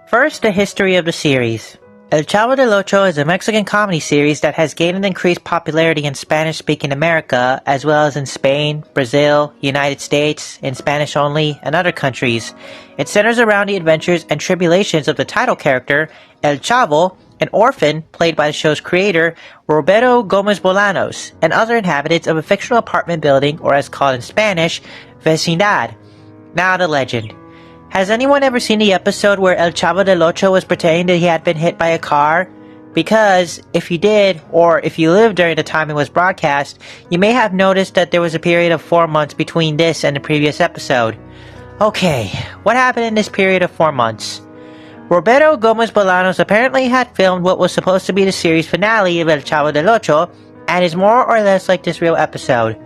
First, the history of the series. El Chavo del Ocho is a Mexican comedy series that has gained an increased popularity in Spanish-speaking America, as well as in Spain, Brazil, United States, in Spanish only, and other countries. It centers around the adventures and tribulations of the title character, El Chavo, an orphan played by the show's creator, Roberto Gomez Bolaños, and other inhabitants of a fictional apartment building, or as called in Spanish, vecindad. Now the legend. Has anyone ever seen the episode where El Chavo del Ocho was pretending that he had been hit by a car? Because, if you did, or if you lived during the time it was broadcast, you may have noticed that there was a period of 4 months between this and the previous episode. Okay, what happened in this period of 4 months? Roberto Gomez Bolaños apparently had filmed what was supposed to be the series finale of El Chavo del Ocho, and is more or less like this real episode.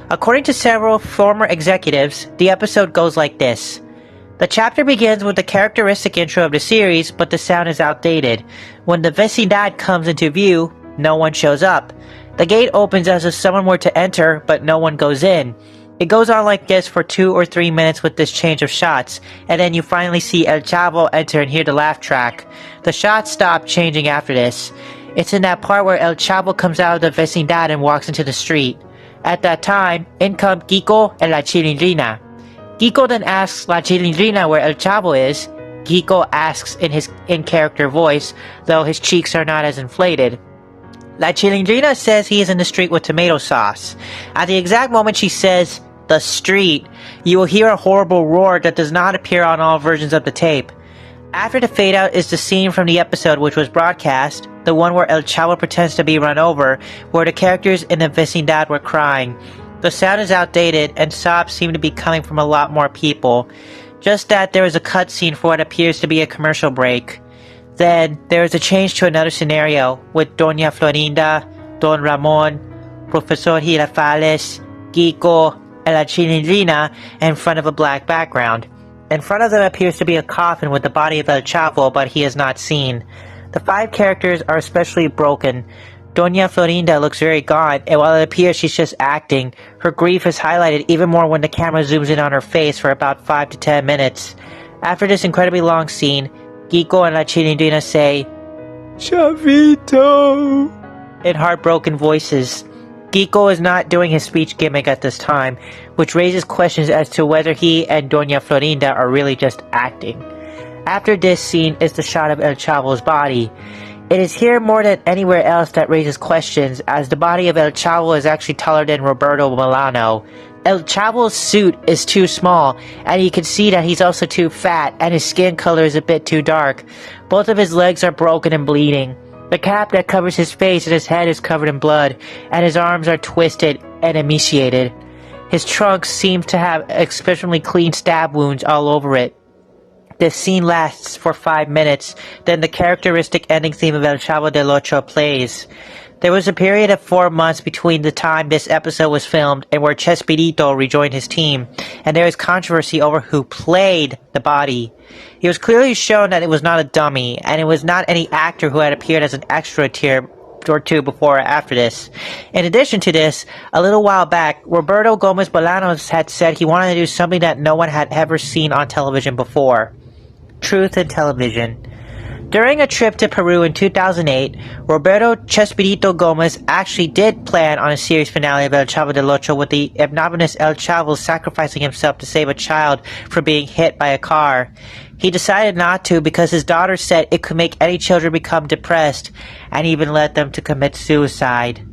According to several former executives, the episode goes like this. The chapter begins with the characteristic intro of the series, but the sound is outdated. When the vecindad comes into view, no one shows up. The gate opens as if someone were to enter, but no one goes in. It goes on like this for 2 or 3 minutes with this change of shots, and then you finally see El Chavo enter and hear the laugh track. The shots stop changing after this. It's in that part where El Chavo comes out of the vecindad and walks into the street. At that time, in come Kiko and La Chilindrina. Kiko then asks La Chilindrina where El Chavo is. Kiko asks in his in-character voice, though his cheeks are not as inflated. La Chilindrina says he is in the street with tomato sauce. At the exact moment she says, the street, you will hear a horrible roar that does not appear on all versions of the tape. After the fade out is the scene from the episode which was broadcast, the one where El Chavo pretends to be run over, where the characters in the vecindad were crying. The sound is outdated, and sobs seem to be coming from a lot more people. Just that there is a cutscene for what appears to be a commercial break. Then, there is a change to another scenario, with Doña Florinda, Don Ramon, Profesor Girafales, Kiko, and La Chilindrina in front of a black background. In front of them appears to be a coffin with the body of El Chavo, but he is not seen. The 5 characters are especially broken. Doña Florinda looks very gaunt, and while it appears she's just acting, her grief is highlighted even more when the camera zooms in on her face for about 5 to 10 minutes. After this incredibly long scene, Kiko and La Chilindrina say, Chavito, in heartbroken voices. Kiko is not doing his speech gimmick at this time, which raises questions as to whether he and Doña Florinda are really just acting. After this scene is the shot of El Chavo's body. It is here more than anywhere else that raises questions, as the body of El Chavo is actually taller than Roberto Bolaños. El Chavo's suit is too small, and you can see that he's also too fat, and his skin color is a bit too dark. Both of his legs are broken and bleeding. The cap that covers his face and his head is covered in blood, and his arms are twisted and emaciated. His trunk seems to have exceptionally clean stab wounds all over it. This scene lasts for 5 minutes, then the characteristic ending theme of El Chavo del Ocho plays. There was a period of 4 months between the time this episode was filmed and where Chespirito rejoined his team, and there is controversy over who played the body. It was clearly shown that it was not a dummy, and it was not any actor who had appeared as an extra tier or two before or after this. In addition to this, a little while back, Roberto Gomez Bolaños had said he wanted to do something that no one had ever seen on television before. Truth in television. During a trip to Peru in 2008, Roberto Chespirito Gomez actually did plan on a series finale of El Chavo del Ocho, with the obnoxious El Chavo sacrificing himself to save a child from being hit by a car. He decided not to because his daughter said it could make any children become depressed, and even led them to commit suicide.